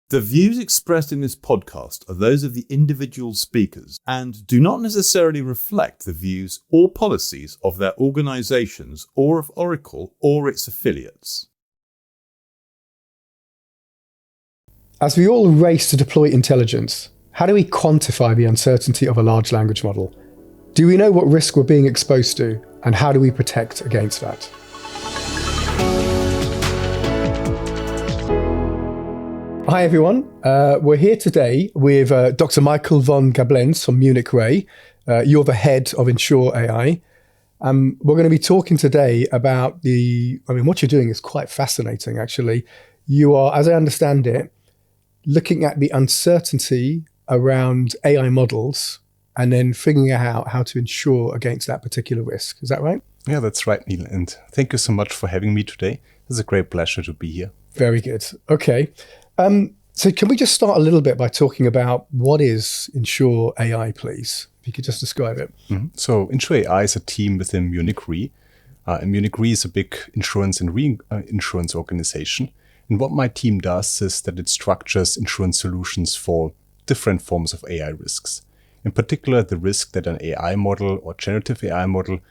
The views expressed in this podcast are those of the individual speakers and do not necessarily reflect the views or policies of their organizations or of Oracle or its affiliates. As we all race to deploy intelligence, how do we quantify the uncertainty of a large language model? Do we know what risk we're being exposed to, and how do we protect against that? Hi everyone, we're here today with Dr. Michael von Gablenz from Munich Re. You're the head of Insure AI. We're going to be talking today about what you're doing is quite fascinating actually. You are, as I understand it, looking at the uncertainty around AI models and then figuring out how to insure against that particular risk. Is that right? Yeah, that's right, Neil. And thank you so much for having me today. It's a great pleasure to be here. Very good. Okay. So can we just start a little bit by talking about what is Insure AI, please? If you could just describe it. Mm-hmm. So Insure AI is a team within Munich Re. And Munich Re is a big insurance and reinsurance organization. And what my team does is that it structures insurance solutions for different forms of AI risks. In particular, the risk that an AI model or generative AI model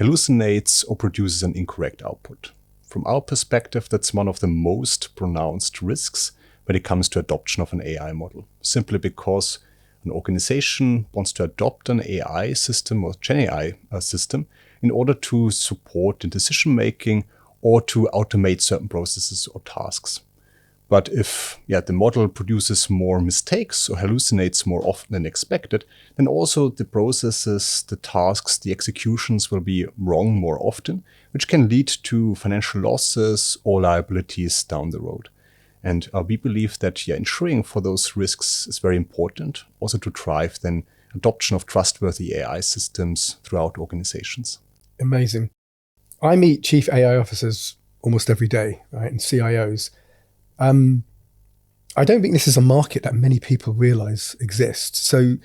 hallucinates or produces an incorrect output. From our perspective, that's one of the most pronounced risks when it comes to adoption of an AI model, simply because an organization wants to adopt an AI system or Gen AI system in order to support in decision-making or to automate certain processes or tasks. But if the model produces more mistakes or hallucinates more often than expected, then also the processes, the tasks, the executions will be wrong more often, which can lead to financial losses or liabilities down the road. And we believe that insuring for those risks is very important, also to drive then adoption of trustworthy AI systems throughout organizations. Amazing. I meet chief AI officers almost every day, right, and CIOs. I don't think this is a market that many people realize exists. So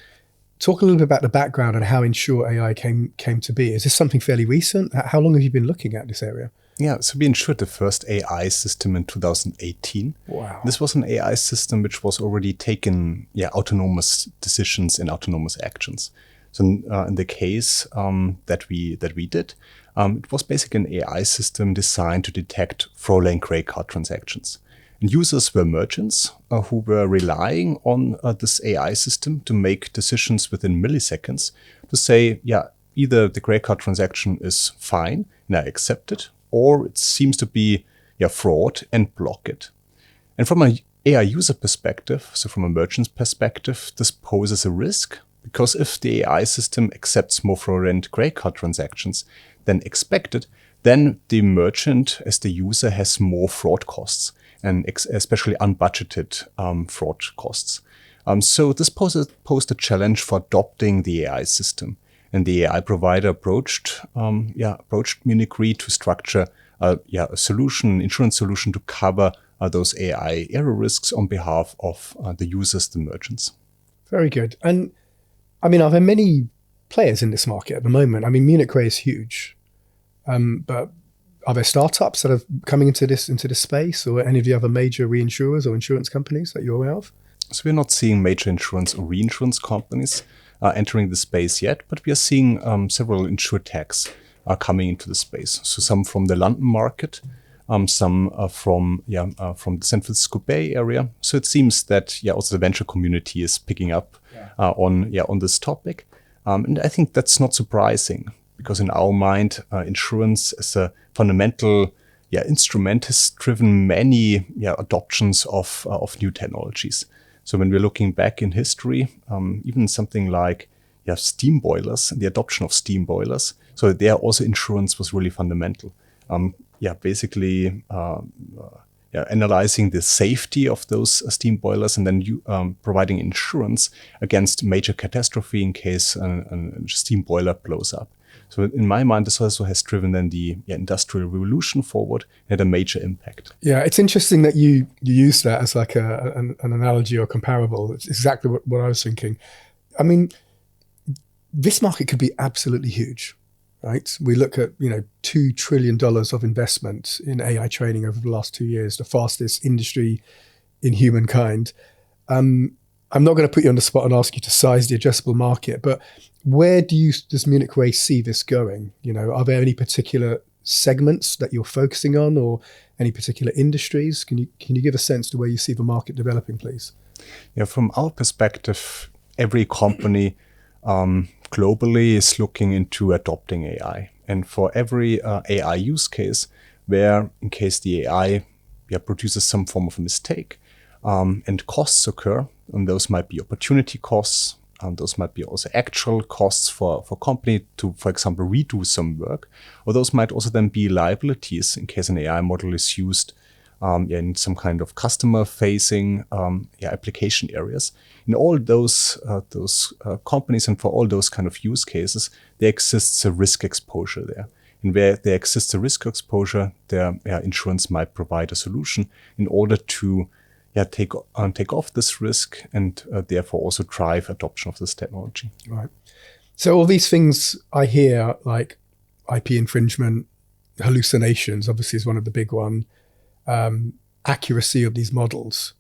talk a little bit about the background and how Insure AI came to be. Is this something fairly recent? How long have you been looking at this area? Yeah, so we insured the first AI system in 2018. Wow. This was an AI system which was already taking autonomous decisions and autonomous actions. So in the case that we did, it was basically an AI system designed to detect fraudulent credit card transactions. And users were merchants who were relying on this AI system to make decisions within milliseconds to say, either the credit card transaction is fine and I accept it, or it seems to be fraud and block it. And from an AI user perspective, so from a merchant's perspective, this poses a risk because if the AI system accepts more fraudulent credit card transactions than expected, then the merchant as the user has more fraud costs and especially unbudgeted fraud costs. So this posed a challenge for adopting the AI system. And the AI provider approached Munich Re to structure a solution, insurance solution to cover those AI error risks on behalf of the users, the merchants. Very good. And are there many players in this market at the moment? Munich Re is huge, but are there startups that are coming into this space, or any of the other major reinsurers or insurance companies that you're aware of? So we're not seeing major insurance or reinsurance companies entering the space yet, but we are seeing several insurtechs coming into the space. So some from the London market, some from the San Francisco Bay Area. So it seems that also the venture community is picking up on this topic, and I think that's not surprising because in our mind, insurance as a fundamental instrument has driven many adoptions of new technologies. So when we're looking back in history, even something like steam boilers and the adoption of steam boilers, so there also insurance was really fundamental. Basically analyzing the safety of those steam boilers and then providing insurance against major catastrophe in case a steam boiler blows up. So in my mind, this also has driven then the industrial revolution forward and had a major impact. Yeah, it's interesting that you use that as like an analogy or comparable. It's exactly what I was thinking. This market could be absolutely huge, right? We look at, $2 trillion of investment in AI training over the last 2 years, the fastest industry in humankind. I'm not going to put you on the spot and ask you to size the addressable market, but where does Munich Re see this going? Are there any particular segments that you're focusing on, or any particular industries? Can you give a sense to where you see the market developing, please? Yeah, from our perspective, every company globally is looking into adopting AI. And for every AI use case, where in case the AI produces some form of a mistake and costs occur, and those might be opportunity costs, and those might be also actual costs for company to, for example, redo some work, or those might also then be liabilities in case an AI model is used in some kind of customer-facing application areas. In all those companies and for all those kind of use cases, there exists a risk exposure there. And where there exists a risk exposure, their insurance might provide a solution in order to take off this risk and therefore also drive adoption of this technology. Right. So all these things I hear, like IP infringement, hallucinations, obviously is one of the big one, accuracy of these models.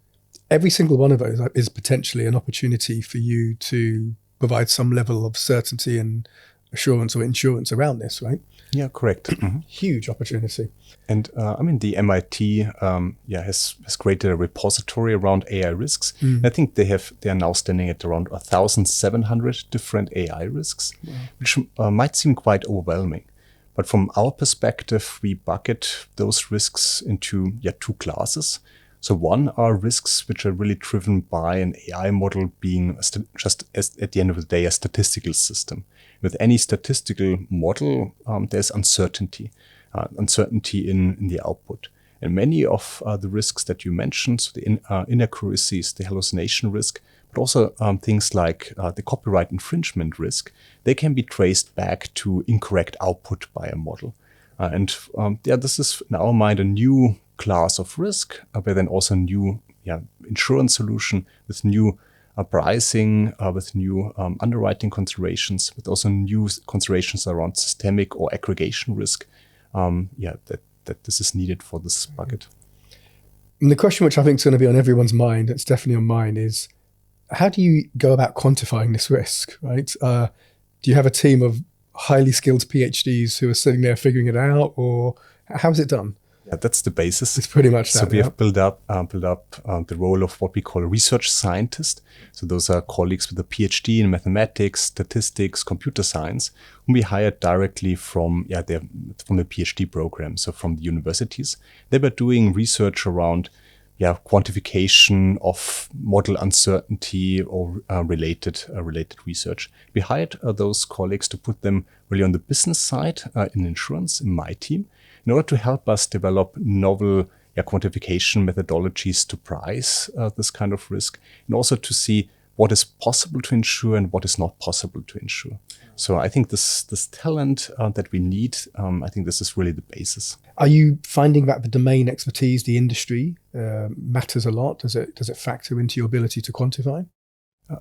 Every single one of those is potentially an opportunity for you to provide some level of certainty and assurance or insurance around this, right? Yeah, correct. Mm-hmm. Huge opportunity. And the MIT has created a repository around AI risks. I think they are now standing at around 1,700 different AI risks, which might seem quite overwhelming. But from our perspective, we bucket those risks into two classes. So one are risks which are really driven by an AI model being just at the end of the day a statistical system. With any statistical model, there's uncertainty in the output. And many of the risks that you mentioned, so the inaccuracies, the hallucination risk, but also things like the copyright infringement risk, they can be traced back to incorrect output by a model. This is in our mind a new class of risk, but then also new insurance solution with new pricing, with new underwriting considerations, with also new considerations around systemic or aggregation risk. That this is needed for this bucket. And the question which I think is going to be on everyone's mind, it's definitely on mine, is how do you go about quantifying this risk, right? Do you have a team of highly skilled PhDs who are sitting there figuring it out, or how is it done? Yeah, that's the basis. It's pretty much that. So we have built up the role of what we call a research scientist. So those are colleagues with a PhD in mathematics, statistics, computer science, whom we hired directly from the PhD program, so from the universities. They were doing research around quantification of model uncertainty or related research. We hired those colleagues to put them really on the business side in insurance, in my team, in order to help us develop novel quantification methodologies to price this kind of risk, and also to see what is possible to insure and what is not possible to insure. So I think this talent that we need, I think this is really the basis. Are you finding that the domain expertise, the industry, matters a lot? Does it factor into your ability to quantify?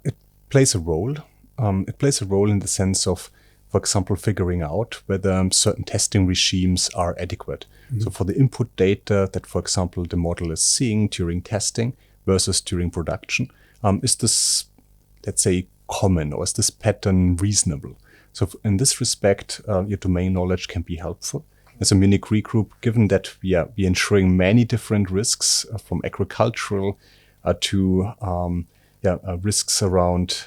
It plays a role. It plays a role in the sense of, for example, figuring out whether certain testing regimes are adequate. Mm-hmm. So for the input data that, for example, the model is seeing during testing versus during production, is this, let's say, common, or is this pattern reasonable? So in this respect, your domain knowledge can be helpful. As a Munich Re group, given that we are insuring many different risks from agricultural to risks around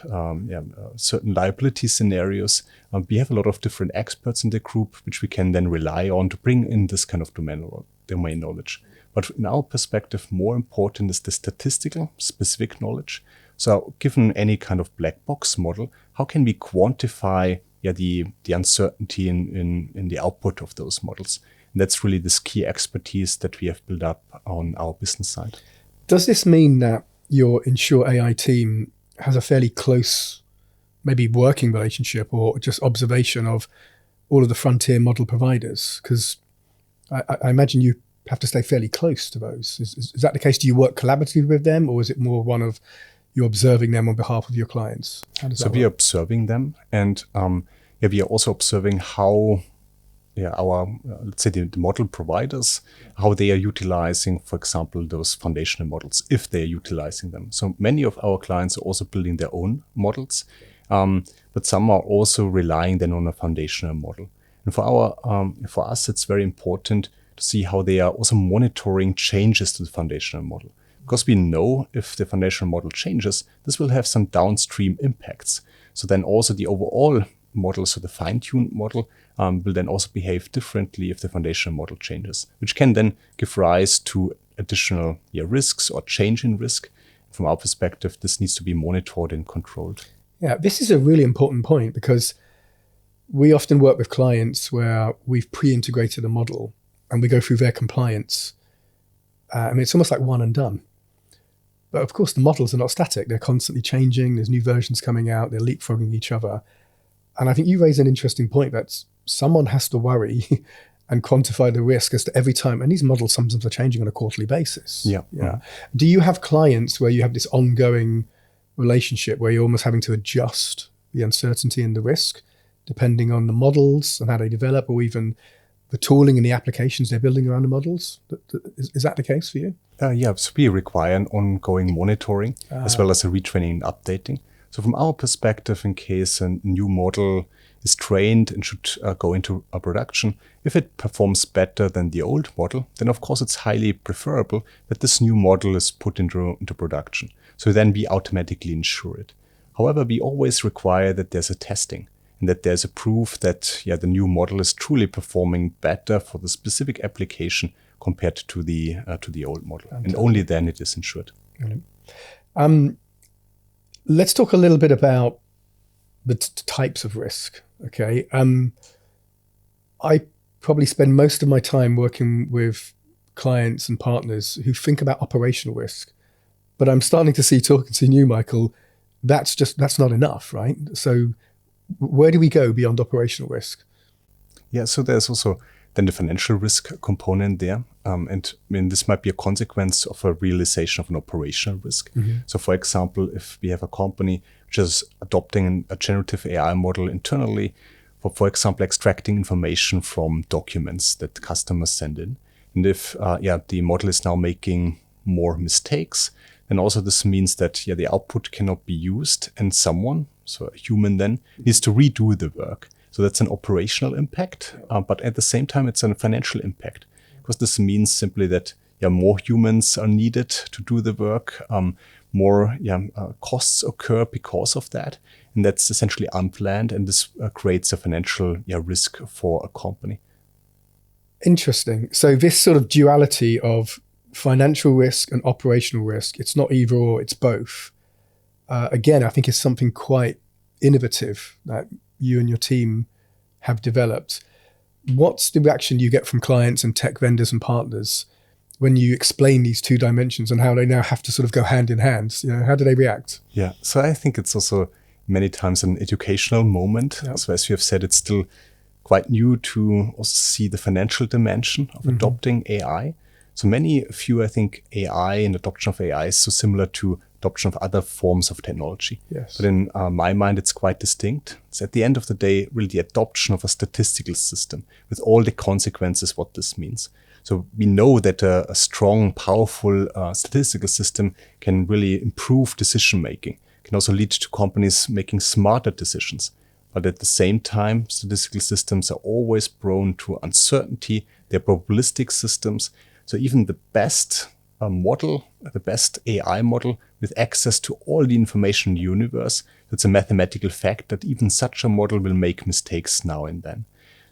certain liability scenarios, we have a lot of different experts in the group, which we can then rely on to bring in this kind of domain knowledge. But in our perspective, more important is the statistical specific knowledge. So given any kind of black box model, how can we quantify the uncertainty in the output of those models? And that's really this key expertise that we have built up on our business side. Does this mean that your Insure AI team has a fairly close, maybe working relationship or just observation of all of the frontier model providers? Because I imagine you have to stay fairly close to those. Is that the case? Do you work collaboratively with them, or is it more one of you're observing them on behalf of your clients? How does that work? We are observing them, and we are also observing how our let's say the model providers, how they are utilizing, for example, those foundational models, if they are utilizing them. So many of our clients are also building their own models, but some are also relying then on a foundational model. And for us, it's very important to see how they are also monitoring changes to the foundational model. Because we know if the foundational model changes, this will have some downstream impacts. So then also the overall model, so the fine-tuned model, will then also behave differently if the foundational model changes, which can then give rise to additional risks or change in risk. From our perspective, this needs to be monitored and controlled. Yeah, this is a really important point because we often work with clients where we've pre-integrated a model and we go through their compliance. It's almost like one and done. But of course, the models are not static. They're constantly changing. There's new versions coming out. They're leapfrogging each other. And I think you raise an interesting point that someone has to worry and quantify the risk as to every time. And these models sometimes are changing on a quarterly basis. Yeah. Do you have clients where you have this ongoing relationship where you're almost having to adjust the uncertainty and the risk depending on the models and how they develop, or even the tooling and the applications they're building around the models? Is that the case for you? So we require an ongoing monitoring as well as a retraining and updating. So from our perspective, in case a new model is trained and should go into a production, if it performs better than the old model, then of course it's highly preferable that this new model is put into production. So then we automatically insure it. However, we always require that there's a testing and that there's a proof that the new model is truly performing better for the specific application compared to the old model. And only then it is insured. Let's talk a little bit about the types of risk. Okay. I probably spend most of my time working with clients and partners who think about operational risk, but I'm starting to see, talking to you, Michael, that's not enough, right? So where do we go beyond operational risk? Yeah, so there's also then the financial risk component there. This might be a consequence of a realization of an operational risk. Mm-hmm. So for example, if we have a company which is adopting a generative AI model internally, for example, extracting information from documents that customers send in. And if the model is now making more mistakes, then also this means that the output cannot be used and someone, so a human then, needs to redo the work. So that's an operational impact, but at the same time, it's a financial impact, because this means simply that more humans are needed to do the work, more costs occur because of that, and that's essentially unplanned, and this creates a financial risk for a company. Interesting. So this sort of duality of financial risk and operational risk, it's not either or, it's both. Again, I think it's something quite innovative that you and your team have developed. What's the reaction you get from clients and tech vendors and partners when you explain these two dimensions and how they now have to sort of go hand in hand? How do they react? Yeah, so I think it's also many times an educational moment. Yeah. So as you have said, it's still quite new to also see the financial dimension of adopting AI. So few, I think, AI and adoption of AI is so similar to adoption of other forms of technology. Yes. But in my mind, it's quite distinct. It's at the end of the day, really the adoption of a statistical system with all the consequences, what this means. So we know that a strong, powerful statistical system can really improve decision-making, can also lead to companies making smarter decisions. But at the same time, statistical systems are always prone to uncertainty. They're probabilistic systems. So even the best model, the best AI model with access to all the information in the universe, it's a mathematical fact that even such a model will make mistakes now and then.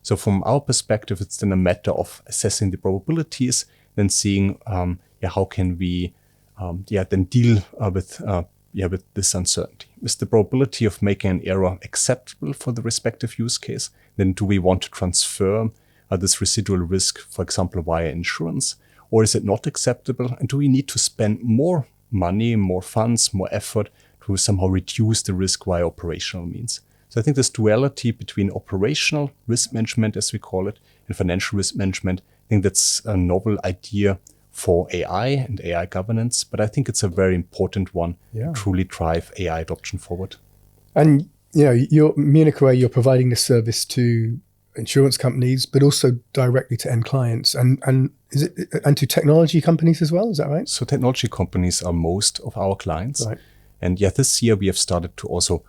So from our perspective, it's then a matter of assessing the probabilities, then seeing how can we then deal with this uncertainty. Is the probability of making an error acceptable for the respective use case? Then do we want to transfer this residual risk, for example, via insurance? Or is it not acceptable? And do we need to spend more money, more funds, more effort to somehow reduce the risk via operational means? So I think this duality between operational risk management, as we call it, and financial risk management, I think that's a novel idea for AI and AI governance, but I think it's a very important one to truly drive AI adoption forward. And, you're Munich Re, you're providing this service to insurance companies, but also directly to end clients and is it and to technology companies as well? Is that right? So technology companies are most of our clients. Right. And this year we have started to also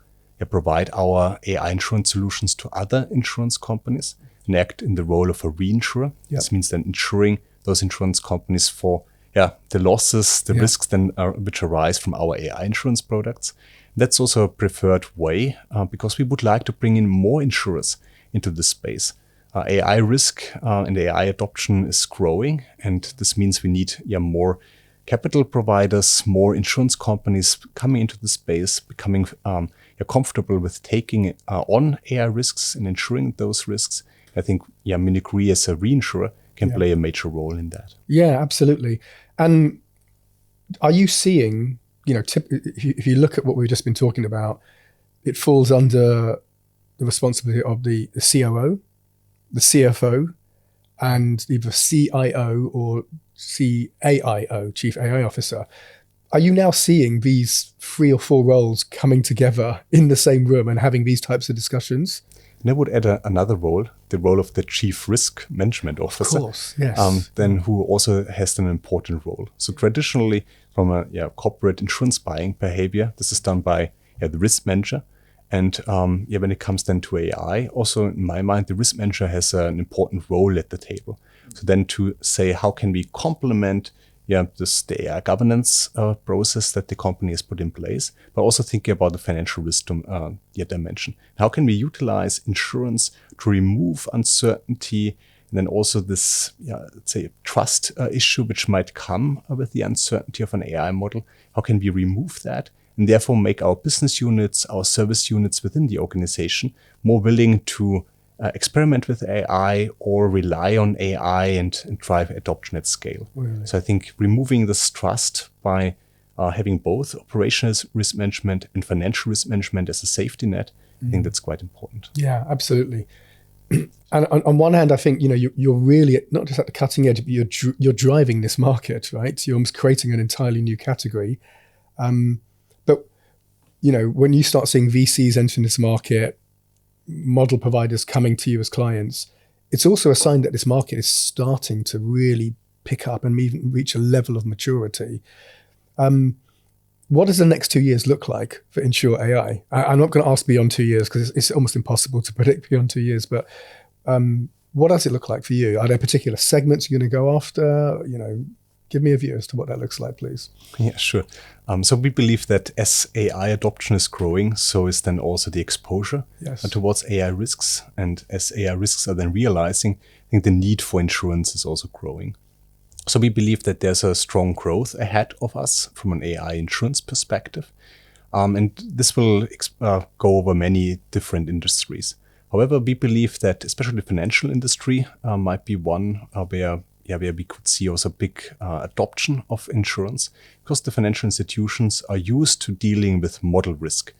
provide our AI insurance solutions to other insurance companies and act in the role of a reinsurer. Yeah. This means then insuring those insurance companies for the losses, the risks then which arise from our AI insurance products. That's also a preferred way because we would like to bring in more insurers into this space. AI risk and AI adoption is growing, and this means we need more capital providers, more insurance companies coming into the space, becoming comfortable with taking on AI risks and insuring those risks. I think Munich Re as a reinsurer can play a major role in that. Yeah, absolutely. And are you seeing, if you look at what we've just been talking about, it falls under the responsibility of the COO, the CFO, and either CIO or CAIO, Chief AI Officer. Are you now seeing these 3 or 4 roles coming together in the same room and having these types of discussions? And I would add another role, the role of the Chief Risk Management Officer. Of course, yes. Then who also has an important role. So traditionally, from a corporate insurance buying behavior, this is done by the risk manager. And when it comes then to AI, also in my mind, the risk manager has an important role at the table. So then to say, how can we complement the AI governance process that the company has put in place, but also thinking about the financial wisdom dimension. How can we utilize insurance to remove uncertainty, and then also this, let's say, trust issue which might come with the uncertainty of an AI model? How can we remove that and therefore make our business units, our service units within the organization more willing to experiment with AI or rely on AI and drive adoption at scale? Really? So I think removing this trust by having both operational risk management and financial risk management as a safety net, I think that's quite important. Yeah, absolutely. And on one hand, I think you're really not just at the cutting edge, but you're driving this market, right? You're almost creating an entirely new category. But when you start seeing VCs entering this market, model providers coming to you as clients, it's also a sign that this market is starting to really pick up and even reach a level of maturity. What does the next 2 years look like for Insure AI? I'm not going to ask beyond 2 years because it's almost impossible to predict beyond 2 years, but what does it look like for you? Are there particular segments you're going to go after? Give me a view as to what that looks like, please. Yeah, sure. So we believe that as AI adoption is growing, so is then also the exposure towards AI risks. And as AI risks are then realizing, I think the need for insurance is also growing. So we believe that there's a strong growth ahead of us from an AI insurance perspective. And this will go over many different industries. However, we believe that especially the financial industry might be one where we could see also big adoption of insurance, because the financial institutions are used to dealing with model risk.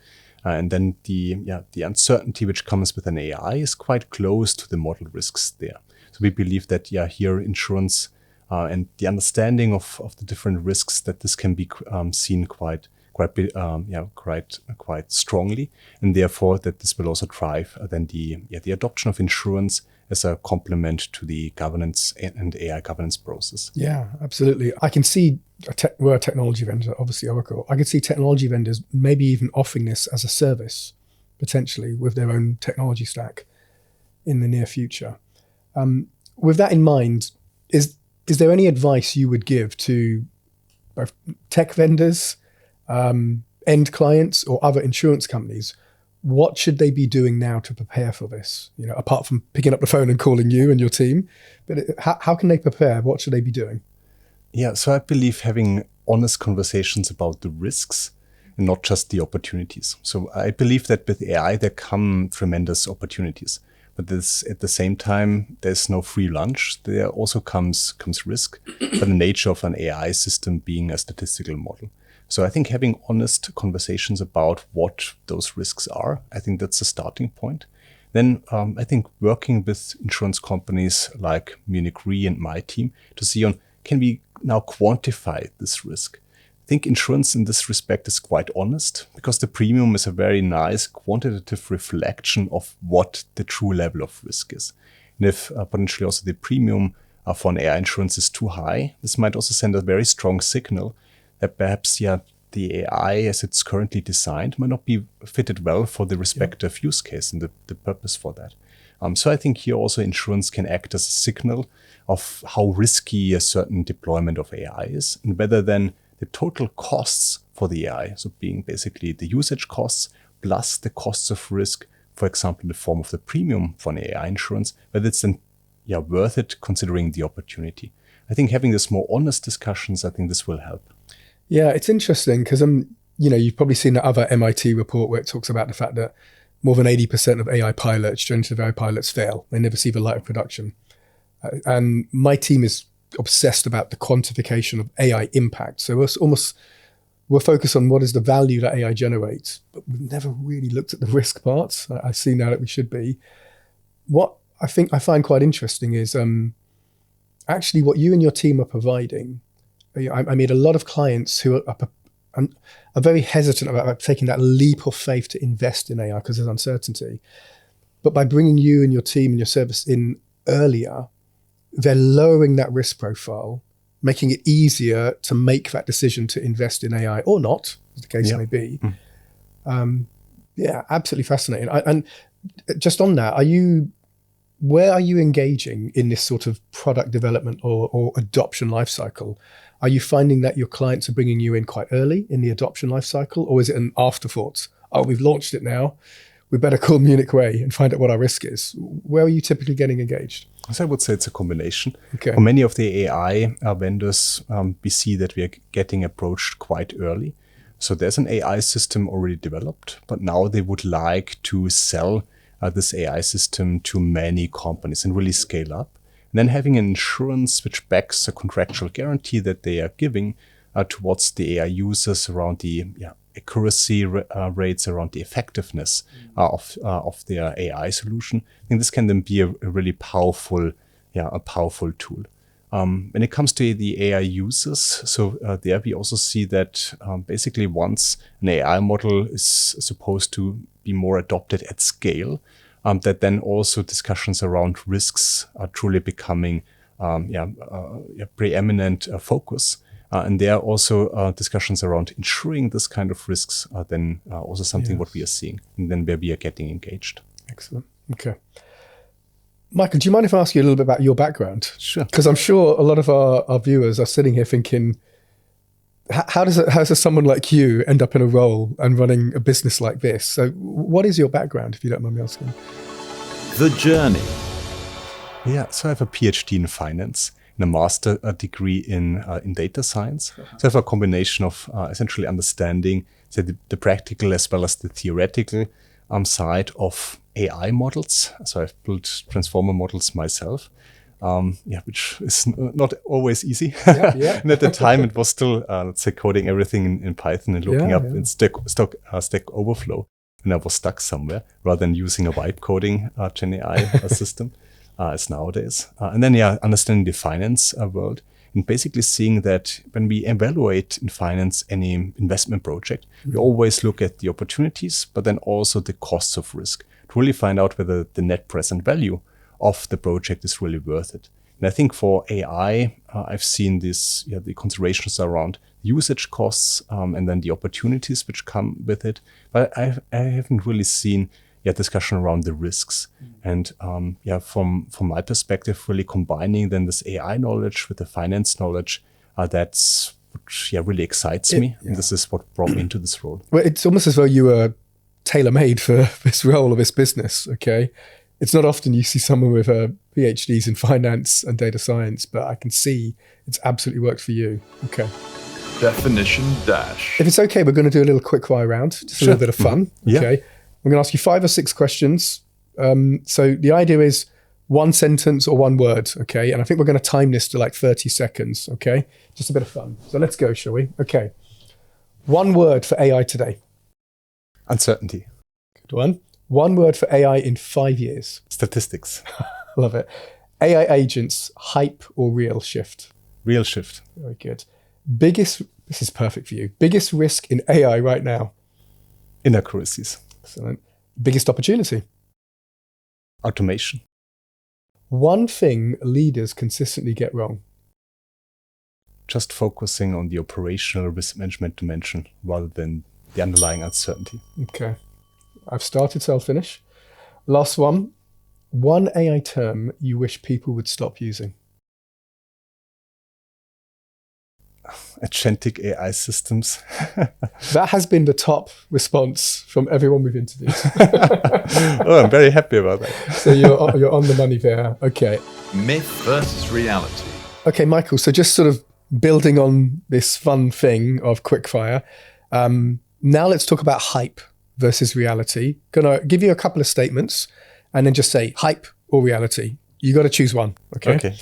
And then the uncertainty which comes with an AI is quite close to the model risks there. So we believe that here insurance and the understanding of the different risks, that this can be seen quite strongly, and therefore that this will also drive then the adoption of insurance as a complement to the governance and AI governance process. Yeah, absolutely. I can see we're a technology vendor, obviously Oracle. I can see technology vendors maybe even offering this as a service, potentially with their own technology stack in the near future. With that in mind, is there any advice you would give to both tech vendors, end clients, or other insurance companies? What should they be doing now to prepare for this? Apart from picking up the phone and calling you and your team, but how can they prepare? What should they be doing? Yeah, so I believe having honest conversations about the risks and not just the opportunities. So I believe that with AI, there come tremendous opportunities, but at the same time, there's no free lunch. There also comes risk, but the nature of an AI system being a statistical model. So I think having honest conversations about what those risks are, I think that's a starting point. Then I think working with insurance companies like Munich Re and my team to see can we now quantify this risk? I think insurance in this respect is quite honest, because the premium is a very nice quantitative reflection of what the true level of risk is. And if potentially also the premium for an AI insurance is too high, this might also send a very strong signal that perhaps, the AI as it's currently designed might not be fitted well for the respective use case and the purpose for that. So I think here also insurance can act as a signal of how risky a certain deployment of AI is, and whether then the total costs for the AI, so being basically the usage costs plus the costs of risk, for example, in the form of the premium for an AI insurance, whether it's then worth it considering the opportunity. I think having this more honest discussions, I think this will help. Yeah, it's interesting because you've probably seen the other MIT report where it talks about the fact that more than 80% of AI pilots, generative AI pilots, fail. They never see the light of production. And my team is obsessed about the quantification of AI impact. So we're focused on what is the value that AI generates, but we've never really looked at the risk parts. I see now that we should be. What I think I find quite interesting is actually what you and your team are providing. I meet a lot of clients who are very hesitant about taking that leap of faith to invest in AI because there's uncertainty. But by bringing you and your team and your service in earlier, they're lowering that risk profile, making it easier to make that decision to invest in AI or not, as the case may be. Absolutely fascinating. And just on that, where are you engaging in this sort of product development or adoption lifecycle? Are you finding that your clients are bringing you in quite early in the adoption lifecycle, or is it an afterthought? Oh, we've launched it now. We better call Munich Re and find out what our risk is. Where are you typically getting engaged? So I would say it's a combination. Okay. For many of the AI vendors, we see that we are getting approached quite early. So there's an AI system already developed, but now they would like to sell this AI system to many companies and really scale up. And then having an insurance which backs a contractual guarantee that they are giving towards the AI users around the accuracy rates, around the effectiveness of their AI solution. I think this can then be a really powerful tool. When it comes to the AI users, so there we also see that basically once an AI model is supposed to be more adopted at scale, that then also discussions around risks are truly becoming preeminent focus. And there are also discussions around ensuring this kind of risks are then also something what we are seeing, and then where we are getting engaged. Excellent. Okay. Michael, do you mind if I ask you a little bit about your background? Sure. Because I'm sure a lot of our viewers are sitting here thinking, how does someone like you end up in a role and running a business like this? So what is your background, if you don't mind me asking? The journey. Yeah, so I have a PhD in finance and a master degree in data science. So I have a combination of essentially understanding the practical as well as the theoretical side of AI models. So I've built transformer models myself. Which is not always easy. And at the time, it was still, coding everything in Python and looking up in Stack Overflow. And I was stuck somewhere rather than using a vibe coding Gen AI system as nowadays. And then, understanding the finance world and basically seeing that when we evaluate in finance any investment project, we always look at the opportunities, but then also the costs of risk to really find out whether the net present value of the project is really worth it. And I think for AI, I've seen this, the considerations around usage costs and then the opportunities which come with it. But I haven't really seen discussion around the risks. And from my perspective, really combining then this AI knowledge with the finance knowledge, that's what really excites me. And this is what brought me into this role. Well, it's almost as though you were tailor-made for this role or this business, okay? It's not often you see someone with PhDs in finance and data science, but I can see it's absolutely worked for you. Okay. Definition dash. If it's okay, we're going to do a little quickfire round, just a little bit of fun. Okay. Yeah. I'm going to ask you 5 or 6 questions. So the idea is one sentence or one word, okay? And I think we're going to time this to like 30 seconds, okay? Just a bit of fun. So let's go, shall we? Okay. One word for AI today. Uncertainty. Good one. One word for AI in 5 years. Statistics. Love it. AI agents, hype or real shift? Real shift. Very good. This is perfect for you. Biggest risk in AI right now? Inaccuracies. Excellent. Biggest opportunity? Automation. one thing leaders consistently get wrong. Just focusing on the operational risk management dimension rather than the underlying uncertainty. Okay. I've started, so I'll finish. Last one. One AI term you wish people would stop using. Agentic AI systems. That has been the top response from everyone we've interviewed. Oh, I'm very happy about that. So you're on the money there. Okay. Myth versus reality. Okay, Michael. So just sort of building on this fun thing of Quickfire, now let's talk about hype versus reality. Gonna give you a couple of statements and then just say hype or reality. You got to choose one. Okay.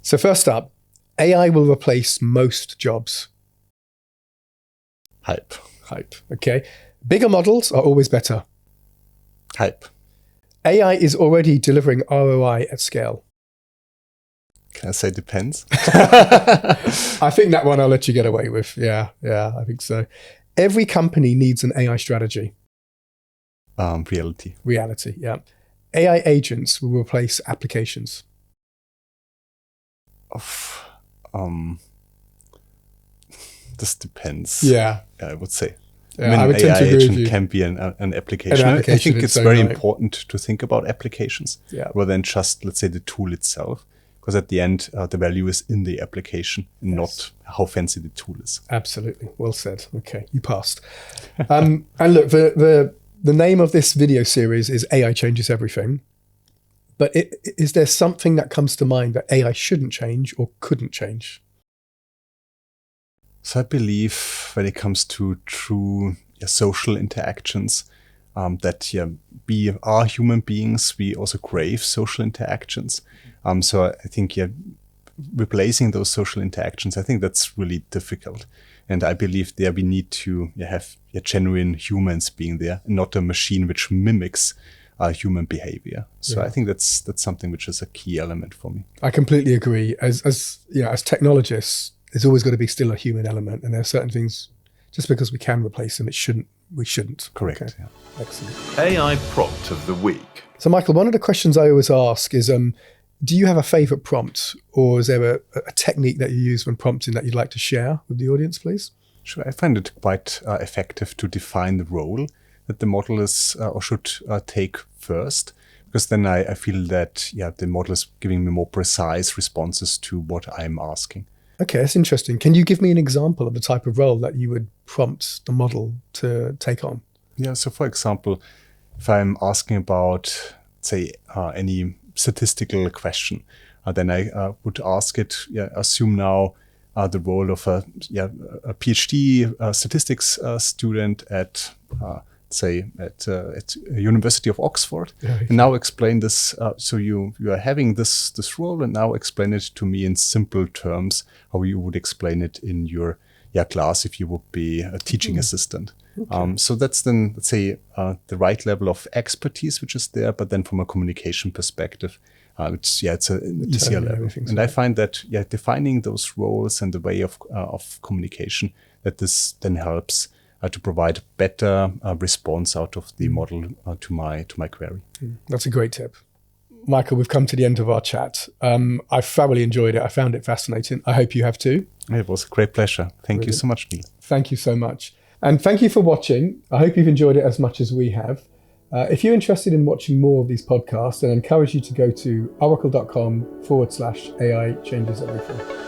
So first up, AI will replace most jobs. Hype. Okay. Bigger models are always better. Hype. AI is already delivering ROI at scale. Can I say depends? I think that one I'll let you get away with. Yeah, I think so. Every company needs an AI strategy. Reality. Yeah. AI agents will replace applications. This depends. Yeah. I would say. Yeah, I would tend AI to agree with agent you. can be an application. I think it's very important to think about applications rather than just, let's say, the tool itself. Because at the end, the value is in the application and not how fancy the tool is. Absolutely. Well said. Okay, you passed. And look, the name of this video series is AI Changes Everything. But is there something that comes to mind that AI shouldn't change or couldn't change? So I believe when it comes to true social interactions, that we are human beings, we also crave social interactions. So I think replacing those social interactions, I think that's really difficult. And I believe there we need to have genuine humans being there, and not a machine which mimics human behavior. So I think that's something which is a key element for me. I completely agree. As technologists, there's always got to be still a human element, and there are certain things, just because we can replace them, we shouldn't. Correct. Okay. Yeah. Excellent. AI prompt of the week. So Michael, one of the questions I always ask is, do you have a favorite prompt, or is there a technique that you use when prompting that you'd like to share with the audience, please? Sure. I find it quite effective to define the role that the model is or should take first, because then I feel that the model is giving me more precise responses to what I'm asking. Okay, that's interesting. Can you give me an example of the type of role that you would prompt the model to take on? Yeah, so for example, if I'm asking about, say, any statistical question, then I would ask it, assume now the role of a PhD statistics student at University of Oxford, and now explain this. So you are having this role, and now explain it to me in simple terms, how you would explain it in your class if you would be a teaching assistant. Okay. So that's then, let's say, the right level of expertise which is there, but then from a communication perspective, it's an easier level. And I find that defining those roles and the way of communication, that this then helps to provide a better response out of the model to my query. That's a great tip. Michael, we've come to the end of our chat. I thoroughly enjoyed it. I found it fascinating. I hope you have too. It was a great pleasure. Thank you so much, Neil. Thank you so much. And thank you for watching. I hope you've enjoyed it as much as we have. If you're interested in watching more of these podcasts, then I encourage you to go to oracle.com/AI Changes Everything.